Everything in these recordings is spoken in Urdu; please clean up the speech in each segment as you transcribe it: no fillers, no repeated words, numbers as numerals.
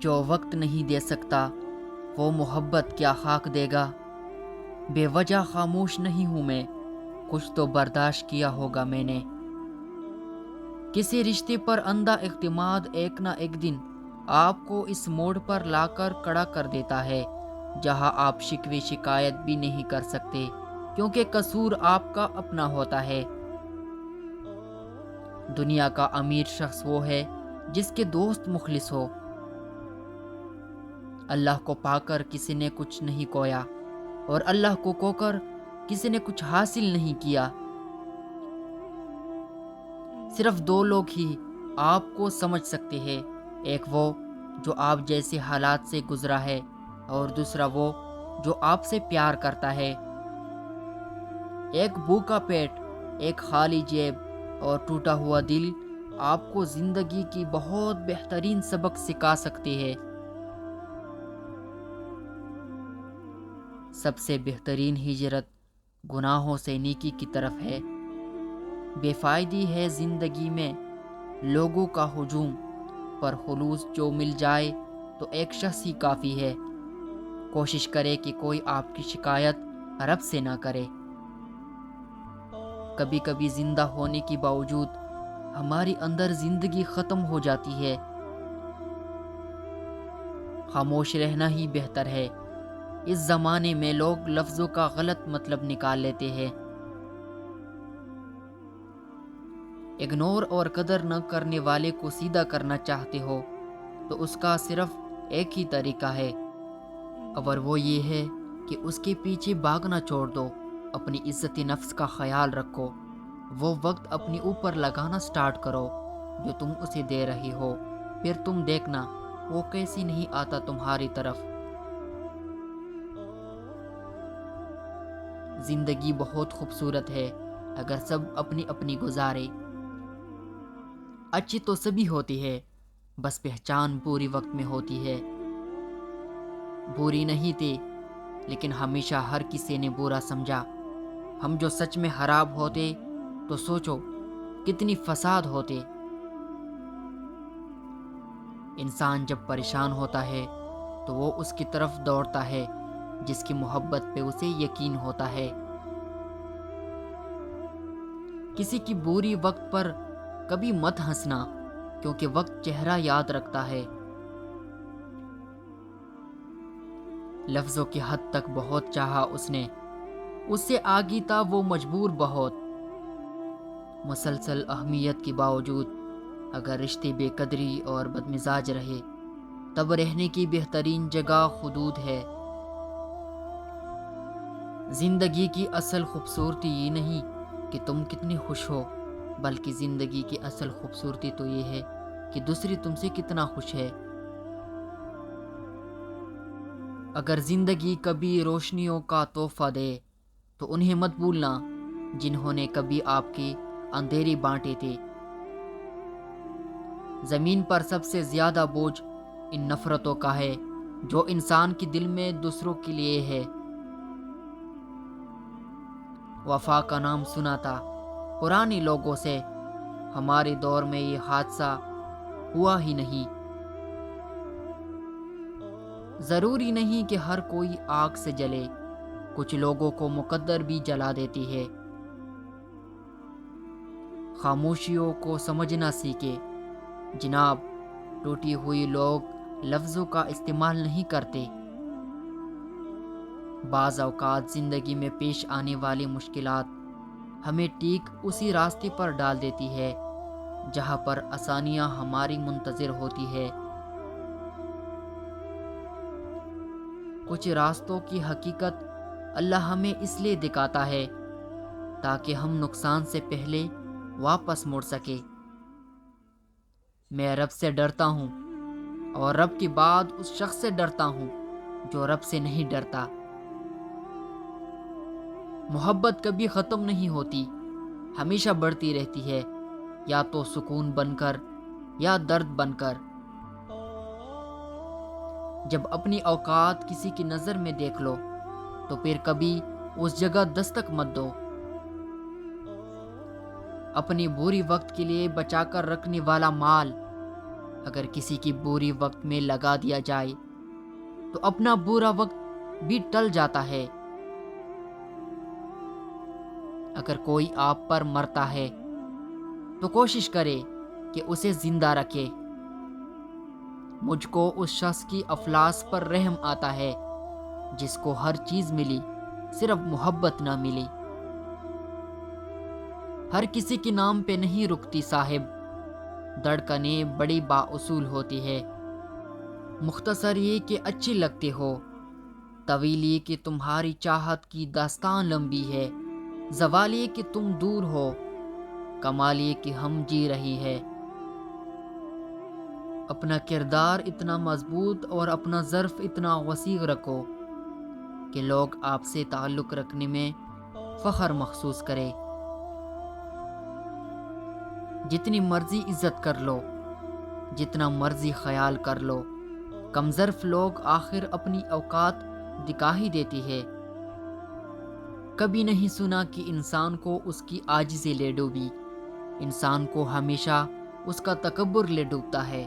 جو وقت نہیں دے سکتا وہ محبت کیا خاک دے گا. بے وجہ خاموش نہیں ہوں میں، کچھ تو برداشت کیا ہوگا میں نے. کسی رشتے پر اندھا اعتماد ایک نہ ایک دن آپ کو اس موڑ پر لا کر کھڑا کر دیتا ہے جہاں آپ شکوے شکایت بھی نہیں کر سکتے کیونکہ قصور آپ کا اپنا ہوتا ہے. دنیا کا امیر شخص وہ ہے جس کے دوست مخلص ہو. اللہ کو پا کر کسی نے کچھ نہیں کھویا اور اللہ کو کھو کر کسی نے کچھ حاصل نہیں کیا. صرف دو لوگ ہی آپ کو سمجھ سکتے ہیں، ایک وہ جو آپ جیسے حالات سے گزرا ہے اور دوسرا وہ جو آپ سے پیار کرتا ہے. ایک بھوکا پیٹ، ایک خالی جیب اور ٹوٹا ہوا دل آپ کو زندگی کی بہت بہترین سبق سکھا سکتے ہیں. سب سے بہترین ہجرت گناہوں سے نیکی کی طرف ہے. بے فائدی ہے زندگی میں لوگوں کا ہجوم، پر خلوص جو مل جائے تو ایک شخص ہی کافی ہے. کوشش کرے کہ کوئی آپ کی شکایت رب سے نہ کرے. کبھی کبھی زندہ ہونے کے باوجود ہماری اندر زندگی ختم ہو جاتی ہے. خاموش رہنا ہی بہتر ہے. اس زمانے میں لوگ لفظوں کا غلط مطلب نکال لیتے ہیں. اگنور اور قدر نہ کرنے والے کو سیدھا کرنا چاہتے ہو تو اس کا صرف ایک ہی طریقہ ہے، اور وہ یہ ہے کہ اس کے پیچھے بھاگنا چھوڑ دو. اپنی عزت نفس کا خیال رکھو. وہ وقت اپنے اوپر لگانا سٹارٹ کرو جو تم اسے دے رہی ہو. پھر تم دیکھنا وہ کیسی نہیں آتا تمہاری طرف. زندگی بہت خوبصورت ہے اگر سب اپنی اپنی گزارے. اچھی تو سبھی ہوتی ہے، بس پہچان بری وقت میں ہوتی ہے. بری نہیں تھی لیکن ہمیشہ ہر کسی نے برا سمجھا. ہم جو سچ میں خراب ہوتے تو سوچو کتنی فساد ہوتے. انسان جب پریشان ہوتا ہے تو وہ اس کی طرف دوڑتا ہے جس کی محبت پہ اسے یقین ہوتا ہے. کسی کی بری وقت پر کبھی مت ہنسنا کیونکہ وقت چہرہ یاد رکھتا ہے. لفظوں کی حد تک بہت چاہا اس نے، اس سے آگی تھا وہ مجبور بہت. مسلسل اہمیت کے باوجود اگر رشتے بے قدری اور بدمزاج رہے تب رہنے کی بہترین جگہ حدود ہے. زندگی کی اصل خوبصورتی یہ نہیں کہ تم کتنی خوش ہو، بلکہ زندگی کی اصل خوبصورتی تو یہ ہے کہ دوسری تم سے کتنا خوش ہے. اگر زندگی کبھی روشنیوں کا تحفہ دے تو انہیں مت بھولنا جنہوں نے کبھی آپ کی اندھیری بانٹے تھے. زمین پر سب سے زیادہ بوجھ ان نفرتوں کا ہے جو انسان کے دل میں دوسروں کے لیے ہے. وفا کا نام سنا تھا پرانے لوگوں سے، ہمارے دور میں یہ حادثہ ہوا ہی نہیں. ضروری نہیں کہ ہر کوئی آگ سے جلے، کچھ لوگوں کو مقدر بھی جلا دیتی ہے. خاموشیوں کو سمجھنا سیکھے جناب. ٹوٹی ہوئی لوگ لفظوں کا استعمال نہیں کرتے. بعض اوقات زندگی میں پیش آنے والی مشکلات ہمیں ٹھیک اسی راستے پر ڈال دیتی ہے جہاں پر آسانیاں ہماری منتظر ہوتی ہے. کچھ راستوں کی حقیقت اللہ ہمیں اس لیے دکھاتا ہے تاکہ ہم نقصان سے پہلے واپس مڑ سکے. میں رب سے ڈرتا ہوں اور رب کے بعد اس شخص سے ڈرتا ہوں جو رب سے نہیں ڈرتا. محبت کبھی ختم نہیں ہوتی، ہمیشہ بڑھتی رہتی ہے، یا تو سکون بن کر یا درد بن کر. جب اپنی اوقات کسی کی نظر میں دیکھ لو تو پھر کبھی اس جگہ دستک مت دو. اپنی بری وقت کے لیے بچا کر رکھنے والا مال اگر کسی کی بری وقت میں لگا دیا جائے تو اپنا برا وقت بھی ٹل جاتا ہے۔ اگر کوئی آپ پر مرتا ہے تو کوشش کرے کہ اسے زندہ رکھے۔ مجھ کو اس شخص کی افلاس پر رحم آتا ہے جس کو ہر چیز ملی، صرف محبت نہ ملی۔ ہر کسی کے نام پہ نہیں رکتی صاحب، دھڑکنیں بڑی بااصول ہوتی ہے۔ مختصر یہ کہ اچھی لگتے ہو، طویل یہ کہ تمہاری چاہت کی داستان لمبی ہے، زوال یہ کہ تم دور ہو، کمال یہ کہ ہم جی رہی ہے۔ اپنا کردار اتنا مضبوط اور اپنا ظرف اتنا وسیع رکھو کہ لوگ آپ سے تعلق رکھنے میں فخر محسوس کرے۔ جتنی مرضی عزت کر لو، جتنا مرضی خیال کر لو، کم ظرف لوگ آخر اپنی اوقات دکھا ہی دیتی ہے۔ کبھی نہیں سنا کہ انسان کو اس کی عاجزی لے ڈوبی، انسان کو ہمیشہ اس کا تکبر لے ڈوبتا ہے۔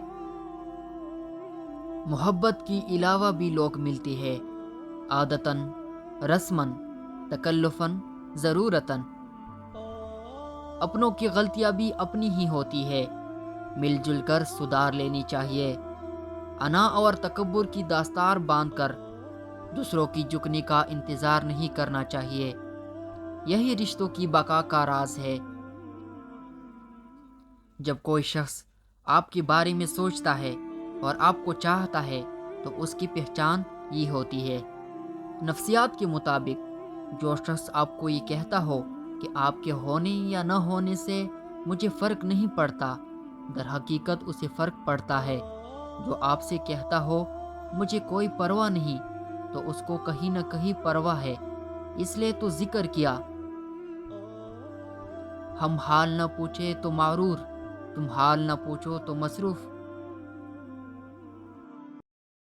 محبت کی علاوہ بھی لوگ ملتی ہے، عادتاً، رسماً، تکلفاً، ضرورتاً۔ اپنوں کی غلطیاں بھی اپنی ہی ہوتی ہے، مل جل کر سدھار لینی چاہیے۔ انا اور تکبر کی داستار باندھ کر دوسروں کی جھکنے کا انتظار نہیں کرنا چاہیے، یہی رشتوں کی بقا کا راز ہے۔ جب کوئی شخص آپ کے بارے میں سوچتا ہے اور آپ کو چاہتا ہے تو اس کی پہچان یہ ہوتی ہے۔ نفسیات کے مطابق جو شخص آپ کو یہ کہتا ہو کہ آپ کے ہونے یا نہ ہونے سے مجھے فرق نہیں پڑتا، در حقیقت اسے فرق پڑتا ہے۔ جو آپ سے کہتا ہو مجھے کوئی پرواہ نہیں، تو اس کو کہیں نہ کہیں پرواہ ہے، اس لیے تو ذکر کیا۔ ہم حال نہ پوچھے تو معرور، تم حال نہ پوچھو تو مصروف۔